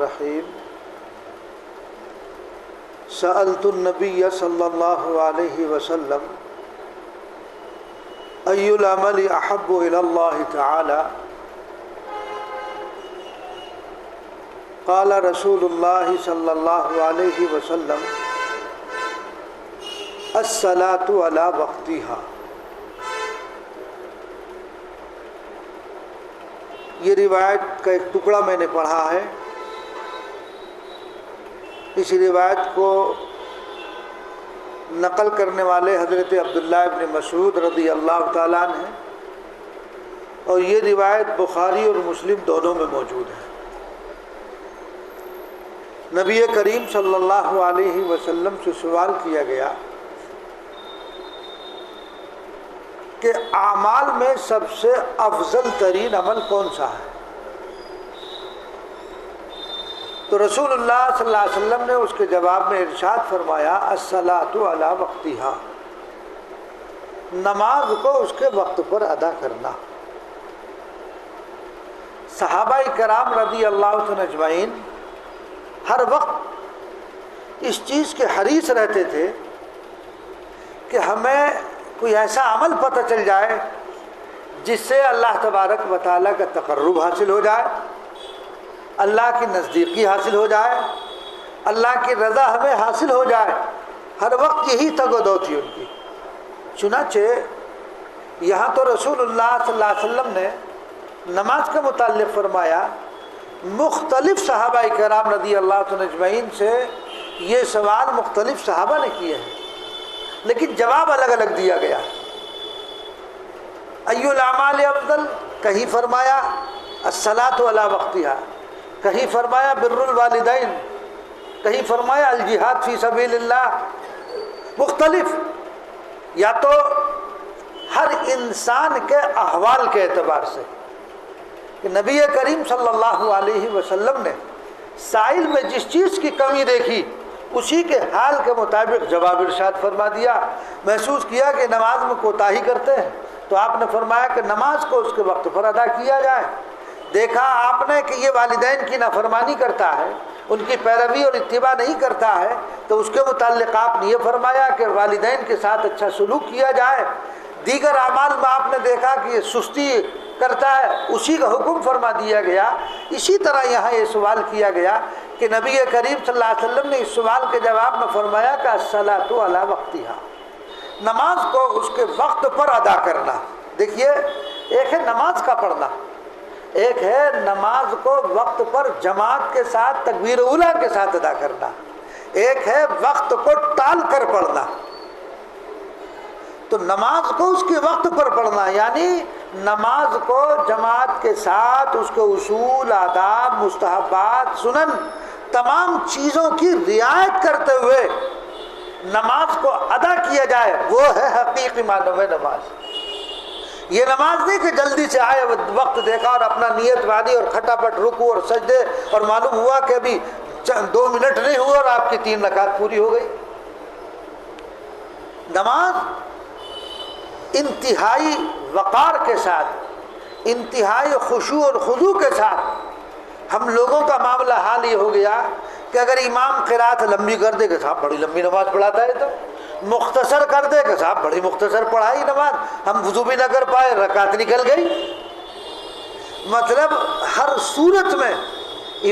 الرحیم سألت النبی صلی اللہ علیہ وسلم ای العمل احب الی اللہ تعالی قال رسول اللہ صلی اللہ علیہ وسلم الصلاۃ علی وقتها۔ یہ روایت کا ایک ٹکڑا میں نے پڑھا ہے۔ اس روایت کو نقل کرنے والے حضرت عبداللہ ابن مسعود رضی اللہ تعالیٰ عنہ ہیں، اور یہ روایت بخاری اور مسلم دونوں میں موجود ہے۔ نبی کریم صلی اللہ علیہ وسلم سے سوال کیا گیا کہ اعمال میں سب سے افضل ترین عمل کون سا ہے؟ تو رسول اللہ صلی اللہ علیہ وسلم نے اس کے جواب میں ارشاد فرمایا الصلاۃ علی وقتها، نماز کو اس کے وقت پر ادا کرنا۔ صحابہ کرام رضی اللہ عنہ اجمعین ہر وقت اس چیز کے حریص رہتے تھے کہ ہمیں کوئی ایسا عمل پتہ چل جائے جس سے اللہ تبارک و تعالیٰ کا تقرب حاصل ہو جائے، اللہ کی نزدیکی حاصل ہو جائے، اللہ کی رضا ہمیں حاصل ہو جائے۔ ہر وقت یہی تگ و دو تھی ان کی۔ چنانچہ یہاں تو رسول اللہ صلی اللہ علیہ وسلم نے نماز کے متعلق فرمایا، مختلف صحابہ کرام رضی اللہ عنہ اجمعین سے یہ سوال مختلف صحابہ نے کیے ہیں، لیکن جواب الگ الگ دیا گیا۔ ای الاعمال افضل، کہیں فرمایا الصلاۃ علی وقتها، کہیں فرمایا بر الوالدین، کہیں فرمایا الجہاد فی سبیل اللہ۔ مختلف، یا تو ہر انسان کے احوال کے اعتبار سے کہ نبی کریم صلی اللہ علیہ وسلم نے سائل میں جس چیز کی کمی دیکھی اسی کے حال کے مطابق جواب ارشاد فرما دیا۔ محسوس کیا کہ نماز میں کوتاہی کرتے ہیں تو آپ نے فرمایا کہ نماز کو اس کے وقت پر ادا کیا جائے۔ دیکھا آپ نے کہ یہ والدین کی نافرمانی کرتا ہے، ان کی پیروی اور اتباع نہیں کرتا ہے، تو اس کے متعلق آپ نے یہ فرمایا کہ والدین کے ساتھ اچھا سلوک کیا جائے۔ دیگر اعمال میں آپ نے دیکھا کہ یہ سستی کرتا ہے، اسی کا حکم فرما دیا گیا۔ اسی طرح یہاں یہ سوال کیا گیا کہ نبی کریم صلی اللہ علیہ وسلم نے اس سوال کے جواب میں فرمایا کہ الصلاۃ علی وقتها، نماز کو اس کے وقت پر ادا کرنا۔ دیکھیے، ایک ہے نماز کا پڑھنا، ایک ہے نماز کو وقت پر جماعت کے ساتھ تکبیر اولیٰ کے ساتھ ادا کرنا، ایک ہے وقت کو ٹال کر پڑھنا۔ تو نماز کو اس کے وقت پر پڑھنا یعنی نماز کو جماعت کے ساتھ اس کے اصول، آداب، مستحبات، سنن، تمام چیزوں کی رعایت کرتے ہوئے نماز کو ادا کیا جائے، وہ ہے حقیقی معنوں میں نماز۔ یہ نماز نہیں کہ جلدی سے آئے، وقت دیکھا اور اپنا نیت باندھی اور کھٹاپٹ رکوع اور سجدے، اور معلوم ہوا کہ ابھی 2 منٹ نہیں ہوئے اور آپ کی 3 رکعت پوری ہو گئی۔ نماز انتہائی وقار کے ساتھ، انتہائی خشوع اور خضوع کے ساتھ، ہم لوگوں کا معاملہ حال یہ ہو گیا کہ اگر امام قرات لمبی کر دے کہ صاحب بڑی لمبی نماز پڑھاتا ہے، تو مختصر کر دے کہ صاحب بڑی مختصر پڑھائی نماز، ہم وضو بھی نہ کر پائے، رکعت نکل گئی۔ مطلب ہر صورت میں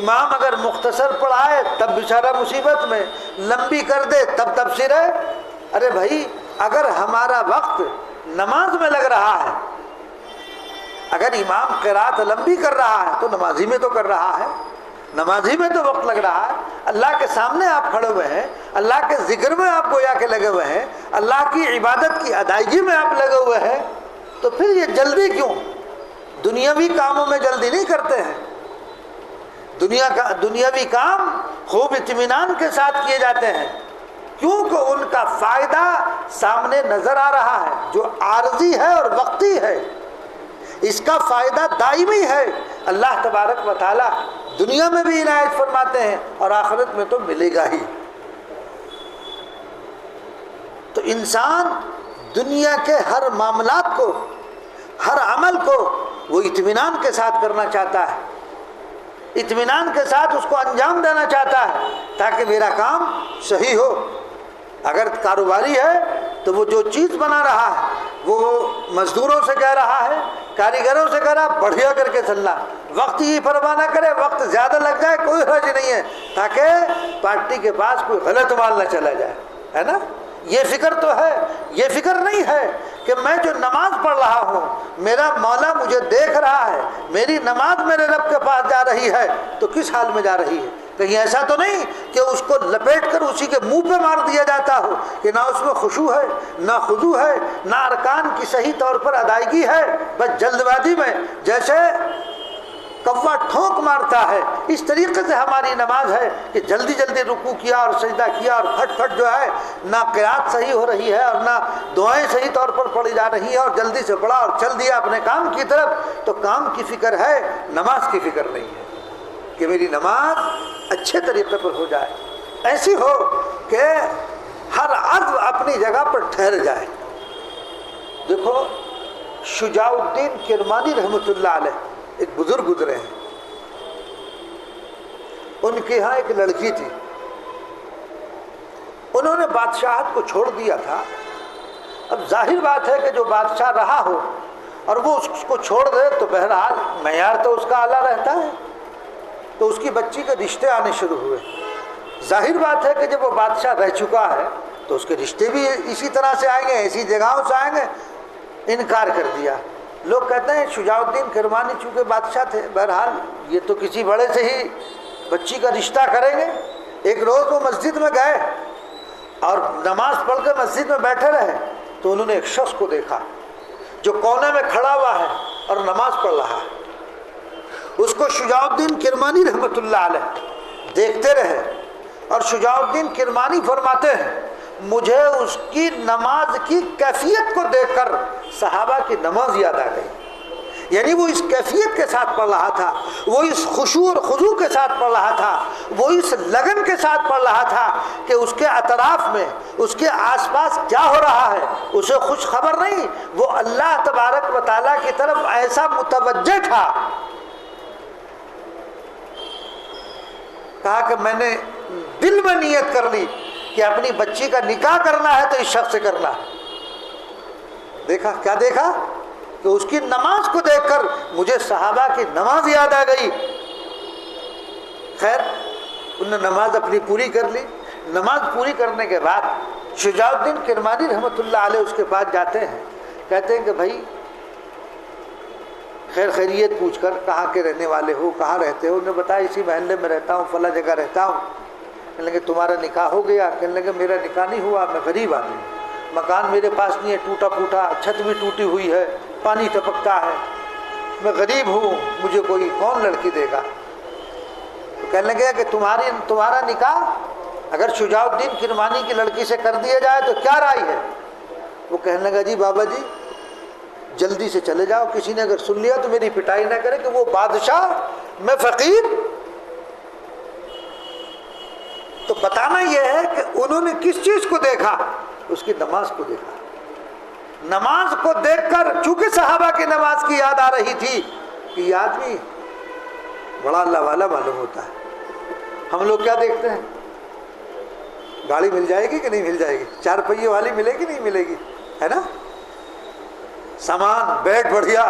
امام اگر مختصر پڑھائے تب بیچارہ مصیبت میں، لمبی کر دے تب تبصرہ ہے۔ ارے بھائی، اگر ہمارا وقت نماز میں لگ رہا ہے، اگر امام قرات لمبی کر رہا ہے تو نمازی میں تو کر رہا ہے، نمازی میں تو وقت لگ رہا ہے، اللہ کے سامنے آپ کھڑے ہوئے ہیں، اللہ کے ذکر میں آپ گویا کے لگے ہوئے ہیں، اللہ کی عبادت کی ادائیگی میں آپ لگے ہوئے ہیں، تو پھر یہ جلدی کیوں؟ دنیاوی کاموں میں جلدی نہیں کرتے ہیں۔ دنیاوی کام خوب اطمینان کے ساتھ کیے جاتے ہیں، کیونکہ ان کا فائدہ سامنے نظر آ رہا ہے، جو عارضی ہے اور وقتی ہے، اس کا فائدہ دائمی ہے۔ اللہ تبارک و تعالی دنیا میں بھی عنایت فرماتے ہیں اور آخرت میں تو ملے گا ہی۔ تو انسان دنیا کے ہر معاملات کو، ہر عمل کو وہ اطمینان کے ساتھ کرنا چاہتا ہے۔ اطمینان کے ساتھ اس کو انجام دینا چاہتا ہے تاکہ میرا کام صحیح ہو۔ اگر کاروباری ہے تو وہ جو چیز بنا رہا ہے وہ مزدوروں سے کہہ رہا ہے، کاریگروں سے کہہ رہا بڑھیا کر کے چلنا، وقت ہی پرواہ نہ کرے، وقت زیادہ لگ جائے کوئی حرج نہیں ہے تاکہ پارٹی کے پاس کوئی غلط مال نہ چلا جائے، ہے نا؟ یہ فکر تو ہے۔ یہ فکر نہیں ہے کہ میں جو نماز پڑھ رہا ہوں میرا مولا مجھے دیکھ رہا ہے، میری نماز میرے رب کے پاس جا رہی ہے تو کس حال میں جا رہی ہے؟ کہیں ایسا تو نہیں کہ اس کو لپیٹ کر اسی کے منہ پہ مار دیا جاتا ہو کہ نہ اس میں خشوع ہے، نہ خضوع ہے، نہ ارکان کی صحیح طور پر ادائیگی ہے، بس جلد بازی میں جیسے کوا ٹھونک مارتا ہے اس طریقے سے ہماری نماز ہے کہ جلدی جلدی رکوع کیا اور سجدہ کیا اور پھٹ پھٹ جو ہے نہ قرات صحیح ہو رہی ہے اور نہ دعائیں صحیح طور پر پڑھی جا رہی ہیں اور جلدی سے پڑھا اور چل دیا اپنے کام کی طرف۔ تو کام کی فکر ہے، نماز کی فکر نہیں ہے کہ میری نماز اچھے طریقے پر ہو جائے، ایسی ہو کہ ہر عضو اپنی جگہ پر ٹھہر جائے۔ دیکھو شجاع الدین کرمانی رحمۃ اللہ علیہ ایک بزرگ گزرے ہیں، ان کے ہاں ایک لڑکی تھی، انہوں نے بادشاہت کو چھوڑ دیا تھا۔ اب ظاہر بات ہے کہ جو بادشاہ رہا ہو اور وہ اس کو چھوڑ دے تو بہرحال معیار تو اس کا اعلیٰ رہتا ہے، تو اس کی بچی کے رشتے آنے شروع ہوئے۔ ظاہر بات ہے کہ جب وہ بادشاہ رہ چکا ہے تو اس کے رشتے بھی اسی طرح سے آئیں گے، ایسی جگہوں سے آئیں گے۔ انکار کر دیا۔ لوگ کہتے ہیں شجاع الدین کرمانی چونکہ بادشاہ تھے، بہرحال یہ تو کسی بڑے سے ہی بچی کا رشتہ کریں گے۔ ایک روز وہ مسجد میں گئے اور نماز پڑھ کے مسجد میں بیٹھے رہے تو انہوں نے ایک شخص کو دیکھا جو کونے میں کھڑا ہوا ہے اور نماز پڑھ رہا ہے۔ اس کو شجاع الدین کرمانی رحمۃ اللہ علیہ دیکھتے رہے اور شجاع الدین کرمانی فرماتے ہیں مجھے اس کی نماز کی کیفیت کو دیکھ کر صحابہ کی نماز یاد آ گئی۔ یعنی وہ اس کیفیت کے ساتھ پڑھ رہا تھا، وہ اس خشوع اور خضوع کے ساتھ پڑھ رہا تھا، وہ اس لگن کے ساتھ پڑھ رہا تھا کہ اس کے اطراف میں اس کے آس پاس کیا ہو رہا ہے اسے خوش خبر نہیں، وہ اللہ تبارک و تعالیٰ کی طرف ایسا متوجہ تھا۔ کہا کہ میں نے دل میں نیت کر لی کہ اپنی بچی کا نکاح کرنا ہے تو اس شخص سے کرنا ہے۔ دیکھا کیا دیکھا کہ اس کی نماز کو دیکھ کر مجھے صحابہ کی نماز یاد آ گئی۔ خیر انہوں نے نماز اپنی پوری کر لی۔ نماز پوری کرنے کے بعد شجاع الدین کرمانی رحمۃ اللہ علیہ اس کے پاس جاتے ہیں، کہتے ہیں کہ بھائی خیر خیریت پوچھ کر کہاں کے رہنے والے ہو، کہاں رہتے ہو؟ انہوں نے بتایا اسی محلے میں رہتا ہوں، فلاں جگہ رہتا ہوں۔ کہنے لگے تمہارا نکاح ہو گیا؟ کہنے لگے میرا نکاح نہیں ہوا، میں غریب آدمی ہوں، مکان میرے پاس نہیں ہے، ٹوٹا پھوٹا، چھت بھی ٹوٹی ہوئی ہے، پانی ٹپکتا ہے، میں غریب ہوں، مجھے کوئی کون لڑکی دے گا؟ تو کہنے لگے کہ تمہارا نکاح اگر شجاع الدین کرمانی کی لڑکی سے کر دیا جائے تو کیا رائے ہے؟ وہ کہنے لگا جی بابا جی جلدی سے چلے جاؤ، کسی نے اگر سن لیا تو میری پٹائی نہ کرے کہ وہ بادشاہ میں فقیر۔ تو بتانا یہ ہے کہ انہوں نے کس چیز کو دیکھا؟ اس کی نماز کو دیکھا۔ نماز کو دیکھ کر چونکہ صحابہ کی نماز کی یاد آ رہی تھی کہ یہ آدمی بڑا اللہ والا معلوم ہوتا ہے۔ ہم لوگ کیا دیکھتے ہیں؟ گاڑی مل جائے گی کہ نہیں مل جائے گی، 4 پہیے والی ملے گی نہیں ملے گی، ہے نا، سامان بیڈ بڑھیا،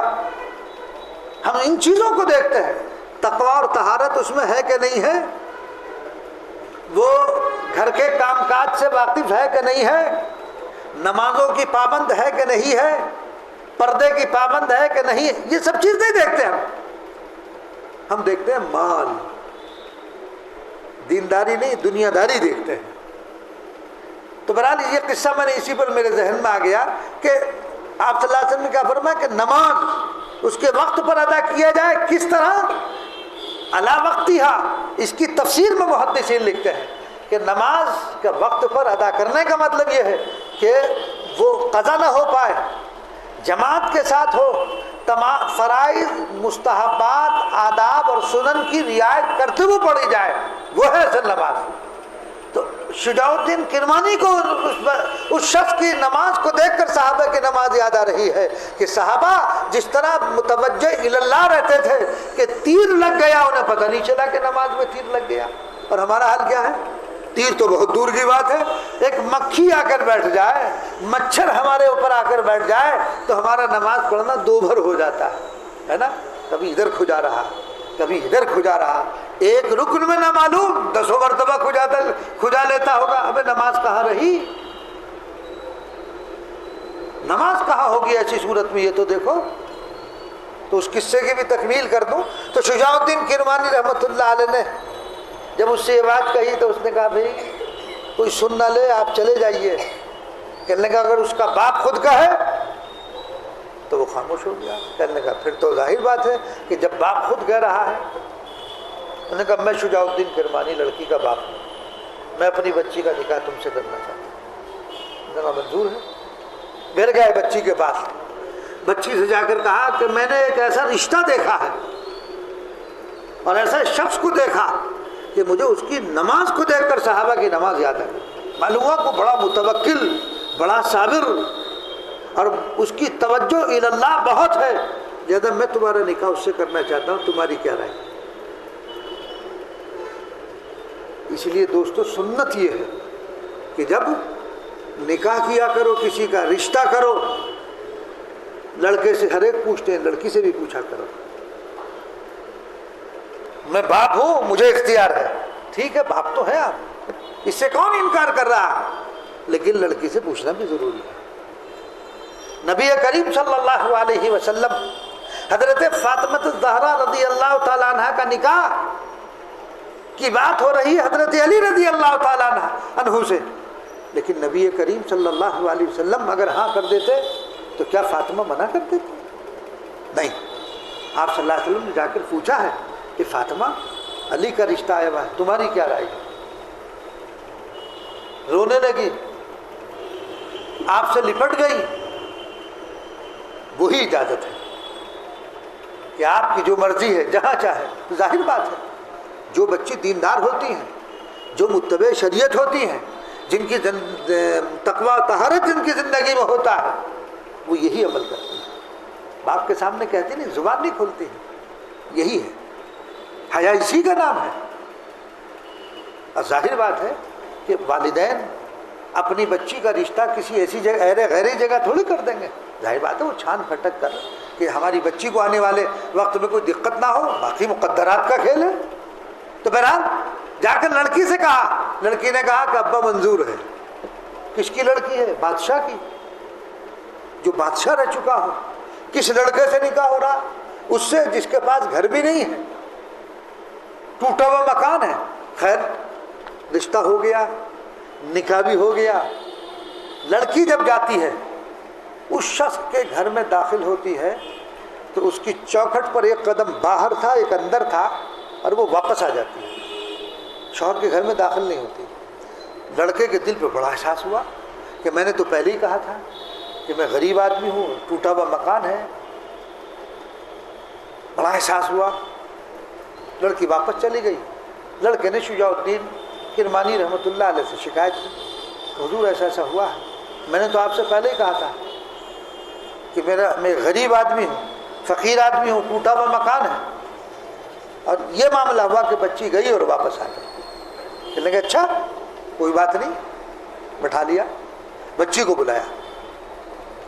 ہم ان چیزوں کو دیکھتے ہیں۔ تقوی اور طہارت اس میں ہے کہ نہیں ہے؟ وہ گھر کے کام کاج سے واقف ہے کہ نہیں ہے؟ نمازوں کی پابند ہے کہ نہیں ہے؟ پردے کی پابند ہے کہ نہیں؟ یہ سب چیز نہیں دیکھتے ہم دیکھتے ہیں مال، دینداری نہیں دنیا داری دیکھتے ہیں۔ تو بہرحال یہ قصہ میں نے اسی پر میرے ذہن میں آ گیا کہ آپ صلی اللہ علیہ وسلم نے کیا فرمایا کہ نماز اس کے وقت پر ادا کیا جائے، کس طرح؟ علی وقتہا۔ اس کی تفسیر میں محدثین لکھتے ہیں کہ نماز کے وقت پر ادا کرنے کا مطلب یہ ہے کہ وہ قضا نہ ہو پائے، جماعت کے ساتھ ہو، تمام فرائض مستحبات آداب اور سنن کی رعایت کرتے ہوئے پڑھی جائے، وہ ہے اصل نماز۔ تو شجاع الدین کرمانی کو اس شخص کی نماز کو دیکھ کر صحابہ کی نماز یاد آ رہی ہے کہ صحابہ جس طرح متوجہ اللہ رہتے تھے کہ تیر لگ گیا انہیں پتہ نہیں چلا کہ نماز میں تیر لگ گیا، اور ہمارا حال کیا ہے؟ تیر تو بہت دور کی بات ہے، ایک مکھی آ کر بیٹھ جائے، مچھر ہمارے اوپر آ کر بیٹھ جائے تو ہمارا نماز پڑھنا دو بھر ہو جاتا ہے نا، کبھی ادھر کھجا رہا کبھی ادھر کھجا رہا، ایک رکن میں نہ معلوم 10 مرتبہ کھجا لیتا ہوگا، ابے نماز کہاں رہی؟ نماز کہاں ہوگی ایسی صورت میں؟ یہ تو دیکھو۔ تو اس قصے کی بھی تکمیل کر دوں تو شجاع الدین کرمانی رحمۃ اللہ علیہ نے جب اس سے یہ بات کہی تو اس نے کہا بھائی کوئی سن نہ لے، آپ چلے جائیے۔ کہنے کا اگر اس کا باپ خود کہے تو وہ خاموش ہو گیا۔ کہنے کا پھر تو ظاہر بات ہے کہ جب باپ خود کہہ رہا ہے۔ انہوں نے کہا میں شجاع الدین کرمانی لڑکی کا باپ ہوں، میں اپنی بچی کا نکاح تم سے کرنا چاہتا ہوں۔ انہوں نے کہا منظور ہے۔ پھر گئے بچی کے پاس، بچی سے جا کر کہا کہ میں نے ایک ایسا رشتہ دیکھا ہے اور ایسا شخص کو دیکھا کہ مجھے اس کی نماز کو دیکھ کر صحابہ کی نماز یاد ہے۔ معلوم ہوا کہ بڑا متوکل، بڑا صابر، اور اس کی توجہ اللہ بہت ہے، لہذا میں تمہارا نکاح اس سے کرنا چاہتا ہوں، تمہاری کیا رائے؟ اس لیے دوستو سنت یہ ہے کہ جب نکاح کیا کرو، کسی کا رشتہ کرو، لڑکے سے ہر ایک پوچھتے ہیں، لڑکی سے بھی پوچھا کرو۔ میں باپ ہوں، مجھے اختیار ہے، ٹھیک ہے باپ تو ہے آپ، اس سے کون انکار کر رہا، لیکن لڑکی سے پوچھنا بھی ضروری ہے۔ نبی کریم صلی اللہ علیہ وسلم حضرت فاطمہ الزہرا رضی اللہ تعالیٰ عنہ کا نکاح کی بات ہو رہی ہے حضرت علی رضی اللہ تعالیٰ عنہ سے، لیکن نبی کریم صلی اللہ علیہ وسلم اگر ہاں کر دیتے تو کیا فاطمہ منع کر دیتی؟ نہیں، آپ صلی اللہ علیہ وسلم نے جا کر پوچھا ہے کہ فاطمہ علی کا رشتہ آیا ہوا ہے، تمہاری کیا رائے؟ رونے لگی، آپ سے لپٹ گئی۔ وہی اجازت ہے کہ آپ کی جو مرضی ہے جہاں چاہے۔ ظاہر بات ہے جو بچی دیندار ہوتی ہیں، جو متبع شریعت ہوتی ہیں، جن کی تقوی طہارت جن کی زندگی میں ہوتا ہے، وہ یہی عمل کرتی ہیں۔ باپ کے سامنے کہتی نہیں، زبان نہیں کھولتی ہیں، یہی ہے حیا، اسی کا نام ہے۔ اور ظاہر بات ہے کہ والدین اپنی بچی کا رشتہ کسی ایسی جگہ غیری جگہ تھوڑی کر دیں گے، ظاہر بات ہے وہ چھان پھٹک کر کہ ہماری بچی کو آنے والے وقت میں کوئی دقت نہ ہو، باقی مقدرات کا کھیل ہے۔ تو بہرحال جا کر لڑکی سے کہا، لڑکی نے کہا کہ ابا منظور ہے۔ کس کی لڑکی ہے؟ بادشاہ کی، جو بادشاہ رہ چکا ہو۔ کس لڑکے سے نکاح ہو رہا؟ اس سے جس کے پاس گھر بھی نہیں ہے، ٹوٹا ہوا مکان ہے۔ خیر رشتہ ہو گیا، نکاح بھی ہو گیا۔ لڑکی جب جاتی ہے اس شخص کے گھر میں داخل ہوتی ہے تو اس کی چوکھٹ پر ایک قدم باہر تھا ایک اندر تھا، اور وہ واپس آ جاتی ہے، شوہر کے گھر میں داخل نہیں ہوتی۔ لڑکے کے دل پہ بڑا احساس ہوا کہ میں نے تو پہلے ہی کہا تھا کہ میں غریب آدمی ہوں، ٹوٹا ہوا مکان ہے۔ بڑا احساس ہوا، لڑکی واپس چلی گئی۔ لڑکے نے شجاع الدین کرمانی رحمۃ اللہ علیہ سے شکایت کی، حضور ایسا ایسا ہوا ہے، میں نے تو آپ سے پہلے ہی کہا تھا کہ میں غریب آدمی ہوں، فقیر آدمی ہوں، ٹوٹا ہوا مکان ہے، اور یہ معاملہ ہوا کہ بچی گئی اور واپس آ گئی۔ کہنے لگے اچھا کوئی بات نہیں، بٹھا لیا، بچی کو بلایا،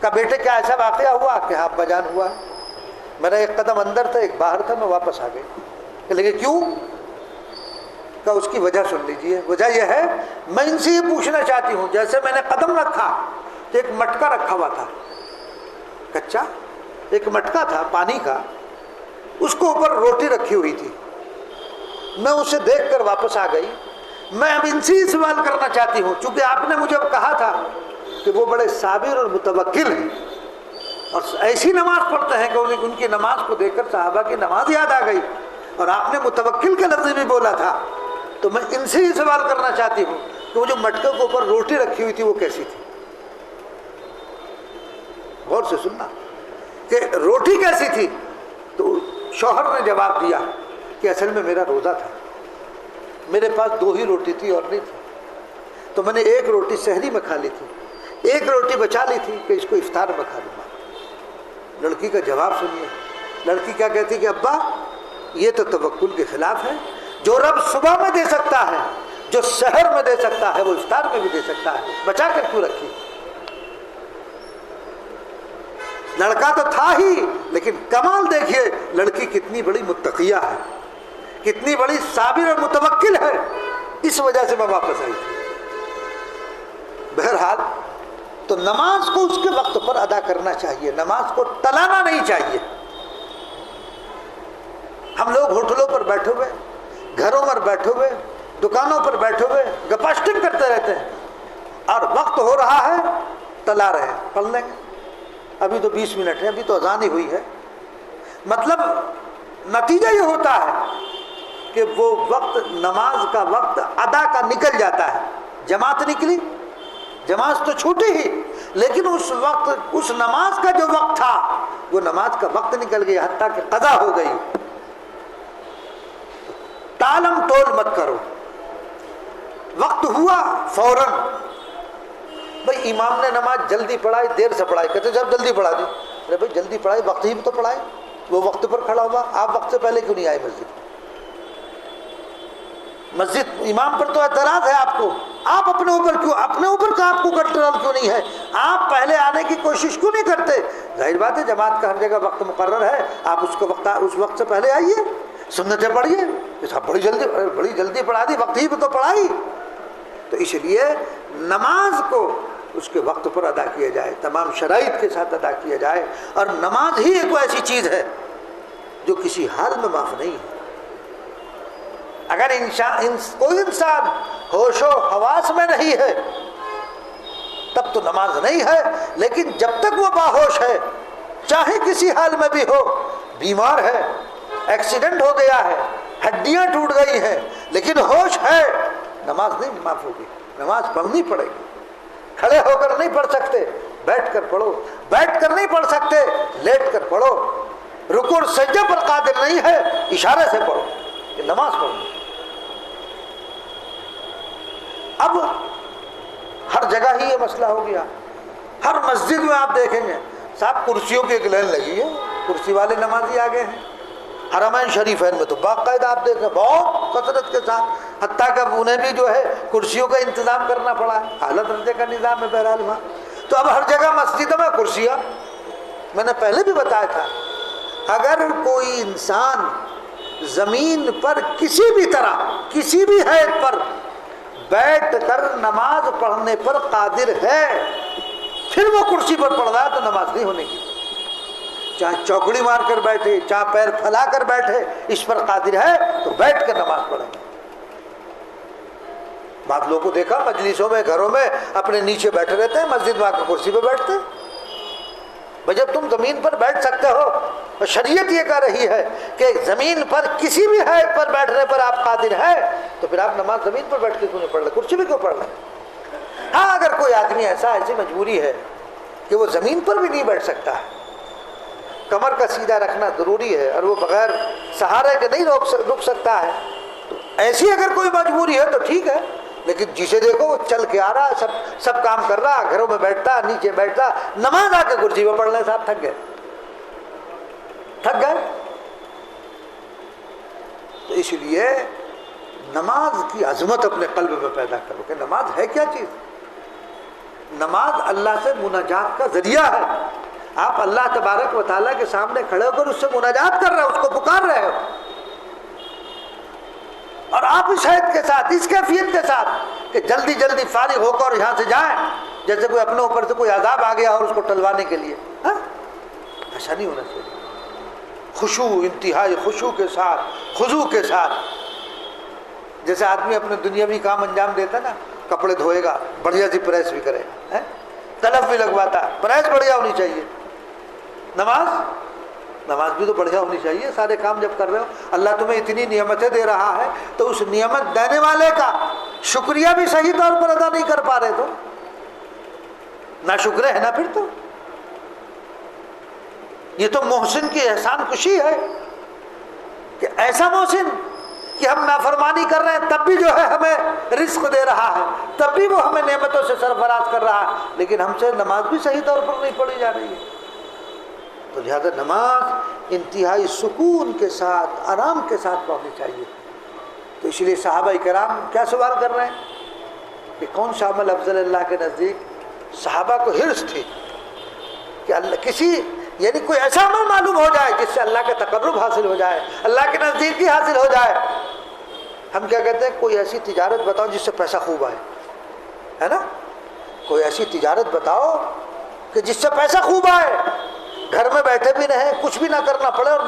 کہا بیٹے کیا ایسا واقعہ ہوا؟ کہ ہاں ابا جان ہوا ہے، میرا ایک قدم اندر تھا ایک باہر تھا، میں واپس آ گئی۔ کہنے لگے کیوں؟ کہا اس کی وجہ سن لیجئے۔ وجہ یہ ہے، میں ان سے یہ پوچھنا چاہتی ہوں، جیسے میں نے قدم رکھا تو ایک مٹکا رکھا ہوا تھا کچا، ایک مٹکا تھا پانی کا، اس کو اوپر روٹی رکھی ہوئی تھی، میں اسے دیکھ کر واپس آ گئی۔ میں اب ان سے ہی سوال کرنا چاہتی ہوں، چونکہ آپ نے مجھے کہا تھا کہ وہ بڑے صابر اور متوکل ہیں اور ایسی نماز پڑھتے ہیں کہ ان کی نماز کو دیکھ کر صحابہ کی نماز یاد آ گئی، اور آپ نے متوکل کا لفظ بھی بولا تھا، تو میں ان سے ہی سوال کرنا چاہتی ہوں کہ وہ جو مٹکے کے اوپر روٹی رکھی ہوئی تھی وہ کیسی تھی؟ غور سے سننا کہ روٹی کیسی تھی؟ تو شوہر نے جواب دیا کہ اصل میں میرا روزہ تھا، میرے پاس 2 ہی روٹی تھی اور نہیں تھی، تو میں نے ایک روٹی سحری میں کھا لی تھی، ایک روٹی بچا لی تھی کہ اس کو افطار میں کھا لوں گا۔ لڑکی کا جواب سنیے، لڑکی کیا کہتی کہ ابا یہ تو توکل کے خلاف ہے، جو رب صبح میں دے سکتا ہے، جو سحر میں دے سکتا ہے، وہ افطار میں بھی دے سکتا ہے، بچا کر کیوں رکھی؟ لڑکا تو تھا ہی، لیکن کمال دیکھیے لڑکی کتنی بڑی متقیہ ہے، کتنی بڑی صابر اور متوکل ہے، اس وجہ سے میں واپس آئی تھی۔ بہرحال تو نماز کو اس کے وقت پر ادا کرنا چاہیے، نماز کو ٹلانا نہیں چاہیے۔ ہم لوگ ہوٹلوں پر بیٹھے ہوئے، گھروں پر بیٹھے ہوئے، دکانوں پر بیٹھے ہوئے گپاشٹنگ کرتے رہتے ہیں، اور وقت ہو رہا ہے ٹلا رہے ہیں، پڑھ لیں گے ابھی تو 20 منٹ ہے، ابھی تو اذان ہی ہوئی ہے۔ مطلب نتیجہ یہ ہوتا ہے کہ وہ وقت، نماز کا وقت ادا کا نکل جاتا ہے۔ جماعت نکلی، جماعت تو چھوٹی ہی، لیکن اس وقت اس نماز کا جو وقت تھا وہ نماز کا وقت نکل گیا، حتیٰ کہ قضا ہو گئی۔ تالم ٹول مت کرو، وقت ہوا فوراً۔ بھئی امام نے نماز جلدی پڑھائی دیر سے پڑھائی، کہتے جب جلدی پڑھا دی، ارے بھئی جلدی پڑھائی وقت ہی تو پڑھائی، وہ وقت پر کھڑا ہوا، آپ وقت سے پہلے کیوں نہیں آئے مسجد؟ مسجد امام پر تو اعتراض ہے آپ کو، آپ اپنے اوپر کیوں، اپنے اوپر کا آپ کو کنٹرول کیوں نہیں ہے؟ آپ پہلے آنے کی کوشش کیوں نہیں کرتے؟ ظاہر بات ہے جماعت کا ہر جگہ وقت مقرر ہے، آپ اس وقت سے پہلے آئیے، سنتیں پڑھیے۔ بڑی جلدی پڑھا دی، وقت ہی تو پڑھائی۔ تو اس لیے نماز کو اس کے وقت پر ادا کیا جائے، تمام شرائط کے ساتھ ادا کیا جائے، اور نماز ہی ایک ایسی چیز ہے جو کسی حال میں معاف نہیں ہے۔ اگر کوئی انسان ہوش و حواس میں نہیں ہے تب تو نماز نہیں ہے، لیکن جب تک وہ باہوش ہے، چاہے کسی حال میں بھی ہو، بیمار ہے، ایکسیڈنٹ ہو گیا ہے، ہڈیاں ٹوٹ گئی ہیں، لیکن ہوش ہے، نماز نہیں معاف ہوگی، نماز پڑھنی پڑے گی۔ کھڑے ہو کر نہیں پڑھ سکتے، بیٹھ کر پڑھو، بیٹھ کر نہیں پڑھ سکتے، لیٹ کر پڑھو، رکوع اور سجدے پر قادر نہیں ہے، اشارے سے پڑھو، یہ نماز پڑھو۔ اب ہر جگہ ہی یہ مسئلہ ہو گیا، ہر مسجد میں آپ دیکھیں گے صاحب کرسیوں کی ایک لائن لگی ہے، کرسی والے نمازی آگے ہیں۔ حرمین شریفین میں تو باقاعدہ آپ دیکھیں بہت کثرت کے ساتھ، حتیٰ کہ انہیں بھی جو ہے کرسیوں کا انتظام کرنا پڑا ہے، اعلیٰ درجے کا نظام ہے بہرحال وہاں۔ تو اب ہر جگہ مسجدوں میں کرسیاں، میں نے پہلے بھی بتایا تھا، اگر کوئی انسان زمین پر کسی بھی طرح، کسی بھی حیثیت پر بیٹھ کر نماز پڑھنے پر قادر ہے، پھر وہ کرسی پر پڑھ رہا ہے تو نماز نہیں ہونے کی، چاہے چوکڑی مار کر بیٹھے، چاہے پیر پھیلا کر بیٹھے، اس پر قادر ہے تو بیٹھ کر نماز پڑھیں گے۔ بعض لوگوں کو دیکھا مجلسوں میں، گھروں میں اپنے نیچے بیٹھے رہتے ہیں، مسجد میں آ کے کرسی پہ بیٹھتے ہیں۔ بھائی جب تم زمین پر بیٹھ سکتے ہو، اور شریعت یہ کہہ رہی ہے کہ زمین پر کسی بھی حیثیت پر بیٹھنے پر آپ قادر ہیں، تو پھر آپ نماز زمین پر بیٹھ کے کیوں نہیں پڑھ رہے، کرسی پہ کیوں پڑھ رہے؟ ہاں اگر کوئی آدمی ایسی مجبوری ہے کہ وہ زمین پر بھی نہیں بیٹھ سکتا ہے، کمر کا سیدھا رکھنا ضروری ہے، اور وہ بغیر سہارے کے نہیں رک سکتا ہے، تو ایسی اگر کوئی مجبوری ہے تو ٹھیک ہے، لیکن جسے دیکھو وہ چل کے آ رہا ہے، سب کام کر رہا، گھروں میں بیٹھتا، نیچے بیٹھتا، نماز آ کے کرسی پہ پڑھنے صاحب تھک گئے۔ تو اس لیے نماز کی عظمت اپنے قلب میں پیدا کرو کہ نماز ہے کیا چیز۔ نماز اللہ سے مناجات کا ذریعہ ہے، آپ اللہ تبارک و تعالیٰ کے سامنے کھڑے ہو کر اس سے مناجات کر رہے ہو، اس کو پکار رہے ہو، اور آپ اس حیثیت کے ساتھ، اس کیفیت کے ساتھ کہ جلدی جلدی فارغ ہو کر یہاں سے جائیں جیسے کوئی اپنے اوپر سے کوئی عذاب آ گیا اور اس کو ٹلوانے کے لیے، ایسا نہیں ہونا چاہیے۔ خشوع، انتہائی خشوع کے ساتھ، خضوع کے ساتھ، جیسے آدمی اپنے دنیاوی کام انجام دیتا نا، کپڑے دھوئے گا، بڑھیا سی پریس بھی کرے گا، تلف بھی لگواتا، پریس بڑھیا ہونی چاہیے۔ نماز بھی تو بڑھیا ہونی چاہیے۔ سارے کام جب کر رہے ہو، اللہ تمہیں اتنی نعمتیں دے رہا ہے تو اس نعمت دینے والے کا شکریہ بھی صحیح طور پر ادا نہیں کر پا رہے تو نہ شکر ہے نا۔ پھر تو یہ تو محسن کی احسان کشی ہے کہ ایسا محسن کہ ہم نافرمانی کر رہے ہیں تب بھی جو ہے ہمیں رزق دے رہا ہے، تب بھی وہ ہمیں نعمتوں سے سرفراز کر رہا ہے، لیکن ہم سے نماز بھی صحیح طور پر نہیں پڑھی جا رہی ہے۔ تو لہذا نماز انتہائی سکون کے ساتھ، آرام کے ساتھ پڑھنی چاہیے۔ تو اس لیے صحابہ کرام کیا سوال کر رہے ہیں کہ کون سا عمل افضل اللہ کے نزدیک؟ صحابہ کو حرص تھی کہ اللہ کسی یعنی کوئی ایسا عمل معلوم ہو جائے جس سے اللہ کا تقرب حاصل ہو جائے، اللہ کی نزدیکی حاصل ہو جائے۔ ہم کیا کہتے ہیں؟ کوئی ایسی تجارت بتاؤ جس سے پیسہ خوب آئے، ہے نا؟ کوئی ایسی تجارت بتاؤ کہ جس سے پیسہ خوب آئے، گھر میں بیٹھے بھی رہیں، کچھ بھی نہ کرنا پڑے اور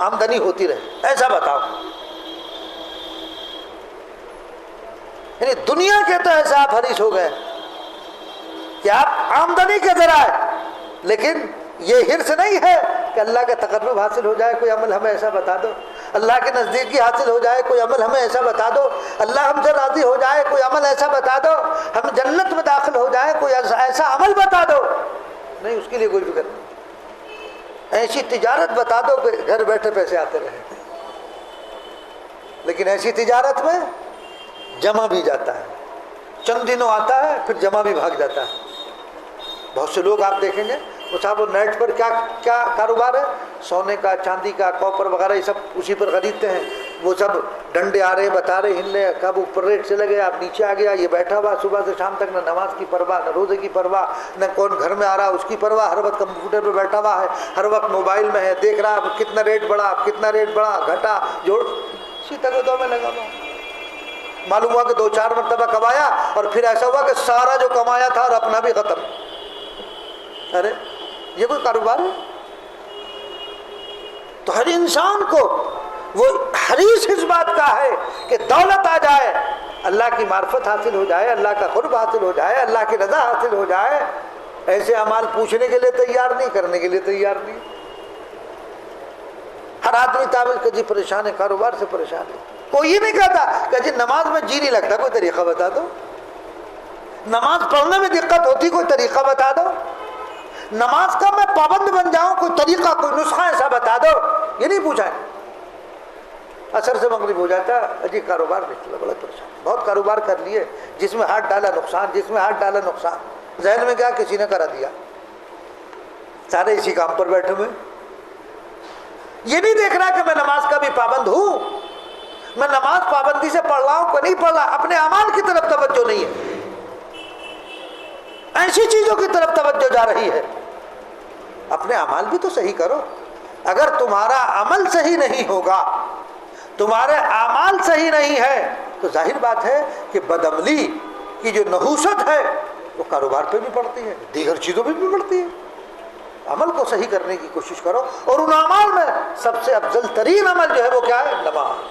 آمدنی ہوتی رہے، ایسا بتاؤ۔ یعنی دنیا کے تو ایسا آپ حریص ہو گئے کہ آپ آمدنی کے ذرائع، لیکن یہ حرص نہیں ہے کہ اللہ کا تقرب حاصل ہو جائے، کوئی عمل ہمیں ایسا بتا دو، اللہ کے نزدیکی حاصل ہو جائے، کوئی عمل ہمیں ایسا بتا دو، اللہ ہم سے راضی ہو جائے، کوئی عمل ایسا بتا دو، ہم جنت میں داخل ہو جائے، کوئی ایسا عمل بتا دو۔ نہیں، اس کے لیے کوئی فکر نہیں۔ ایسی تجارت بتا دو کہ گھر بیٹھے پیسے آتے رہے، لیکن ایسی تجارت میں جمع بھی جاتا ہے، چند دنوں آتا ہے پھر جمع بھی بھاگ جاتا ہے۔ بہت سے لوگ آپ دیکھیں گے وہ صاحب نیٹ پر کیا کاروبار ہے، سونے کا، چاندی کا، کاپر وغیرہ، یہ سب اسی پر خریدتے ہیں۔ وہ سب ڈنڈے آ رہے، بتا رہے، ہلنے، کب اوپر ریٹ چلے گئے، آپ نیچے آ گیا، یہ بیٹھا ہوا صبح سے شام تک، نہ نماز کی پرواہ، نہ روزے کی پرواہ، نہ کون گھر میں آ رہا اس کی پرواہ، ہر وقت کمپیوٹر پہ بیٹھا ہوا ہے، ہر وقت موبائل میں ہے، دیکھ رہا کتنا ریٹ بڑھا، کتنا ریٹ بڑھا، گھٹا، جوڑ، اسی تگدو میں لگا ہوا۔ معلوم ہوا کہ 2-4 مرتبہ کمایا اور پھر ایسا ہوا کہ سارا جو کمایا تھا اور اپنا بھی ختم۔ ارے یہ کوئی کاروبار ہے؟ تو ہر انسان کو وہ حریص اس بات کا ہے کہ دولت آ جائے، اللہ کی معرفت حاصل ہو جائے، اللہ کا قرب حاصل ہو جائے، اللہ کی رضا حاصل ہو جائے۔ ایسے اعمال پوچھنے کے لیے تیار نہیں، کرنے کے لیے تیار نہیں۔ ہر آدمی تعبیر کہ جی پریشان ہے، کاروبار سے پریشان ہے۔ کوئی یہ نہیں کہتا کہ جی نماز میں جی نہیں لگتا، کوئی طریقہ بتا دو۔ نماز پڑھنے میں دقت ہوتی، کوئی طریقہ بتا دو۔ نماز کا میں پابند بن جاؤں، کوئی طریقہ، کوئی نسخہ ایسا بتا دو۔ یہ نہیں پوچھا ہے۔ عصر سے مغرب ہو جاتا ہے، جی کاروبار نہیں چلا، بڑا پریشان، بہت کاروبار کر لیے، جس میں ہاتھ ڈالا نقصان، جس میں ہاتھ ڈالا نقصان۔ ذہن میں کیا کسی نے کرا دیا، سارے اسی کام پر بیٹھے ہوئے۔ یہ نہیں دیکھ رہا کہ میں نماز کا بھی پابند ہوں، میں نماز پابندی سے پڑھ رہا ہوں کہ نہیں پڑھ رہا، اپنے اعمال کی طرف توجہ نہیں ہے، ایسی چیزوں کی طرف توجہ جا رہی ہے۔ اپنے اعمال بھی تو صحیح کرو۔ اگر تمہارا عمل صحیح نہیں ہوگا، تمہارے اعمال صحیح نہیں ہے، تو ظاہر بات ہے کہ بدعملی کی جو نحوست ہے وہ کاروبار پہ بھی پڑتی ہے، دیگر چیزوں پہ بھی پڑتی ہے۔ عمل کو صحیح کرنے کی کوشش کرو، اور ان اعمال میں سب سے افضل ترین عمل جو ہے وہ کیا ہے؟ نماز۔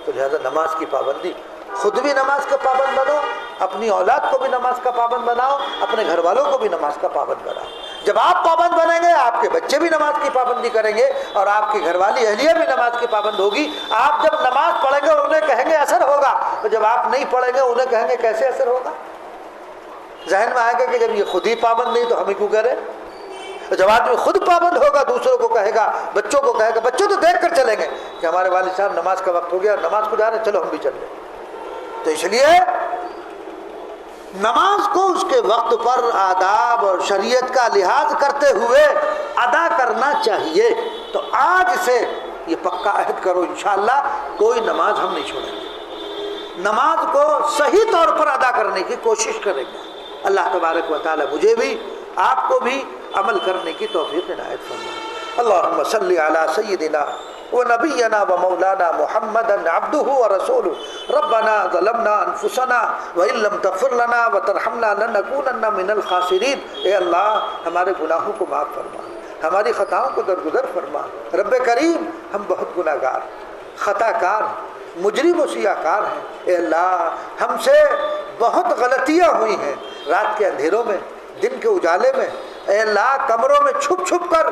تو لہذا نماز کی پابندی، خود بھی نماز کا پابند بنو، اپنی اولاد کو بھی نماز کا پابند بناؤ، اپنے گھر والوں کو بھی نماز کا پابند بناؤ۔ جب آپ پابند بنیں گے، آپ کے بچے بھی نماز کی پابندی کریں گے، اور آپ کی گھر والی اہلیہ بھی نماز کی پابند ہوگی۔ آپ جب نماز پڑھیں گے انہیں کہیں گے اثر ہوگا، اور جب آپ نہیں پڑھیں گے انہیں کہیں گے کیسے اثر ہوگا؟ ذہن میں آئے گا کہ جب یہ خود ہی پابند نہیں تو ہمیں کیوں کہہ رہے؟ جب آدمی خود پابند ہوگا، دوسروں کو کہے گا، بچوں کو کہے گا، بچوں تو دیکھ کر چلیں گے کہ ہمارے والد صاحب نماز کا وقت ہو گیا، نماز کو جا رہے ہیں، چلو ہم بھی چل رہے ہیں۔ تو اس لیے نماز کو اس کے وقت پر آداب اور شریعت کا لحاظ کرتے ہوئے ادا کرنا چاہیے۔ تو آج سے یہ پکا عہد کرو، انشاءاللہ کوئی نماز ہم نہیں چھوڑیں گے، نماز کو صحیح طور پر ادا کرنے کی کوشش کریں گے۔ اللہ تبارک و تعالی مجھے بھی آپ کو بھی عمل کرنے کی توفیق عنایت فرمائے۔ اللہم صلی علی سیدنا ونبینا ومولانا محمد عبدہ ورسولہ ربنا ظلمنا انفسنا وان لم تغفر لنا وترحمنا لنکونن من الخاسرین۔ اے اللہ ہمارے گناہوں کو معاف فرما، ہماری خطاؤں کو درگزر فرما۔ رب کریم ہم بہت گناہ گار، خطا کار، مجرم و سیاہ کار ہیں۔ اے اللہ ہم سے بہت غلطیاں ہوئی ہیں، رات کے اندھیروں میں، دن کے اجالے میں، اے اللہ کمروں میں چھپ چھپ کر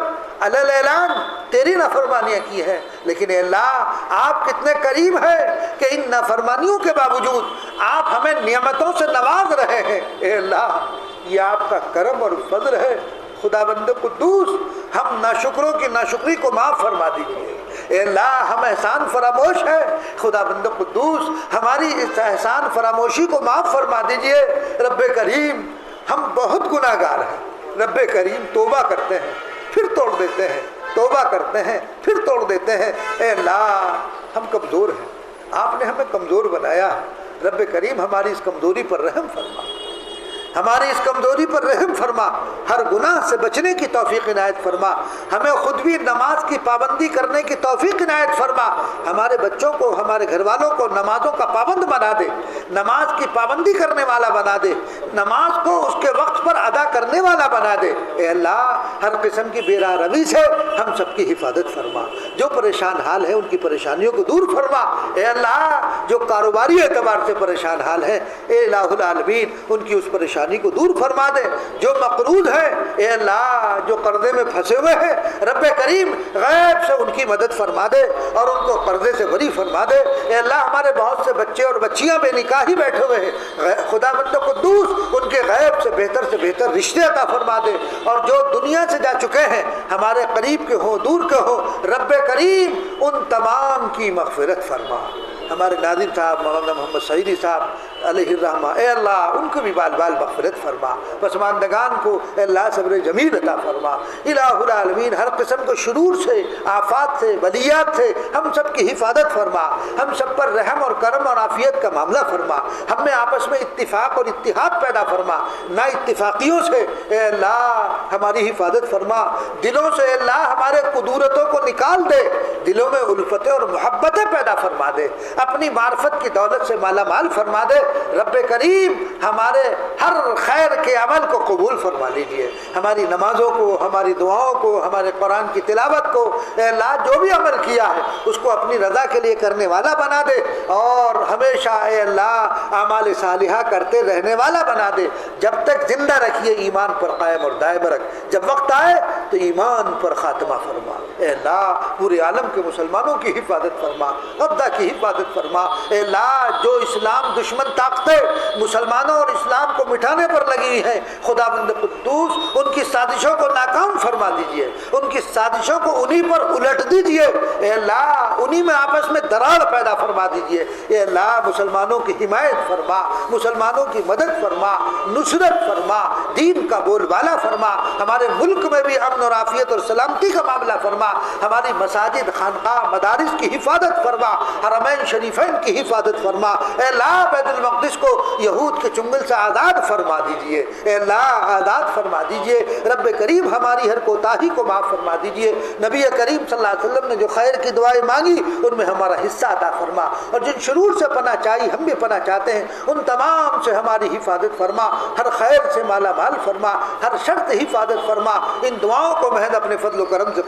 علل اعلان تیری نافرمانیاں کی ہیں، لیکن اے اللہ آپ کتنے کریم ہیں کہ ان نافرمانیوں کے باوجود آپ ہمیں نعمتوں سے نواز رہے ہیں۔ اے اللہ یہ آپ کا کرم اور فضل ہے۔ خدا بند قدوس ہم ناشکروں کی ناشکری کو معاف فرما دیجیے، اے اللہ ہم احسان فراموش ہیں، خدا بند قدوس ہماری اس احسان فراموشی کو معاف فرما دیجئے۔ رب کریم ہم بہت گناہ گار ہیں، رب کریم توبہ کرتے ہیں پھر توڑ دیتے ہیں، توبہ کرتے ہیں پھر توڑ دیتے ہیں۔ اے اللہ ہم کمزور ہیں، آپ نے ہمیں کمزور بنایا ہے، رب کریم ہماری اس کمزوری پر رحم فرما، ہماری اس کمزوری پر رحم فرما، ہر گناہ سے بچنے کی توفیق عنایت فرما، ہمیں خود بھی نماز کی پابندی کرنے کی توفیق عنایت فرما، ہمارے بچوں کو ہمارے گھر والوں کو نمازوں کا پابند بنا دے، نماز کی پابندی کرنے والا بنا دے، نماز کو اس کے وقت پر ادا کرنے والا بنا دے۔ اے اللہ ہر قسم کی بے راہ روی سے ہم سب کی حفاظت فرما، جو پریشان حال ہیں ان کی پریشانیوں کو دور فرما۔ اے اللہ جو کاروباری اعتبار سے پریشان حال ہیں اے الہ العالمین ان کی اس پریشانی کو دور فرما دے، جو مقروض ہے اے اللہ جو قرضے میں پھنسے ہوئے ہیں رب کریم غیب سے ان کی مدد فرما دے اور ان کو قرضے سے بری فرما دے۔ اے اللہ ہمارے بہت سے بچے اور بچیاں بے نکاح ہی بیٹھے ہوئے ہیں، خدا بند قدوس ان کے غیب سے بہتر رشتے عطا فرما دے، اور جو دنیا سے جا چکے ہیں ہمارے قریب کے ہوں دور کے ہوں رب کریم ان تمام کی مغفرت فرما۔ ہمارے ناظم صاحب مولانا محمد سعیدی صاحب علیہ الرحمہ اے اللہ ان کو بھی بال بال مغفرت فرما، پسماندگان کو اے اللہ صبر جمیل عطا فرما۔ الہ العالمین ہر قسم کے شرور سے، آفات سے، بلیات سے ہم سب کی حفاظت فرما، ہم سب پر رحم اور کرم اور عافیت کا معاملہ فرما، ہم میں آپس میں اتفاق اور اتحاد پیدا فرما، نا اتفاقیوں سے اے اللہ ہماری حفاظت فرما، دلوں سے اے اللہ ہمارے قدورتوں کو نکال دے، دلوں میں الفتیں اور محبتیں پیدا فرما دے، اپنی معرفت کی دولت سے مالا مال فرما دے۔ رب کریم ہمارے ہر خیر کے عمل کو قبول فرما لیجئے، ہماری نمازوں کو، ہماری دعاؤں کو، ہمارے قرآن کی تلاوت کو اے اللہ جو بھی عمل کیا ہے اس کو اپنی رضا کے لیے کرنے والا بنا دے، اور ہمیشہ اے اللہ اعمال صالحہ کرتے رہنے والا بنا دے، جب تک زندہ رکھیے ایمان پر قائم اور دائم رکھ، جب وقت آئے تو ایمان پر خاتمہ فرما۔ اے اللہ پورے عالم کے مسلمانوں کی حفاظت فرما، ابدا کی حفاظت فرما۔ اے اللہ جو اسلام دشمن طاقتیں مسلمانوں اور اسلام کو مٹھانے پر لگی ہیں خدا بند قدوس ان کی سازشوں کو ناکام فرما دیجئے، ان کی سازشوں کو انہی پر الٹ دیجئے، اے اللہ انہی میں آپس میں دراڑ پیدا فرما دیجئے۔ اے اللہ مسلمانوں کی حمایت فرما، مسلمانوں کی مدد فرما، نصرت فرما، دین کا بول بالا فرما، ہمارے ملک میں بھی امن اور عافیت اور سلامتی کا معاملہ فرما، ہماری مساجد خانقاہ مدارس کی حفاظت فرما، حرمین شریفین کی حفاظت فرما۔ اے اللہ بیت المقدس کو یہود کے چنگل سے آزاد فرما دیجئے، اے اللہ آزاد فرما دیجئے۔ رب کریم ہماری ہر کوتاہی کو معاف فرما دیجئے۔ نبی کریم صلی اللہ علیہ وسلم نے جو خیر کی دعائیں مانگی ان میں ہمارا حصہ عطا فرما، اور جن شرور سے پناہ چاہی ہم بھی پناہ چاہتے ہیں ان تمام سے ہماری حفاظت فرما، ہر خیر سے مالا مال فرما، ہر شرط حفاظت فرما۔ ان دعاؤں کو محض اپنے فضل و کرم سے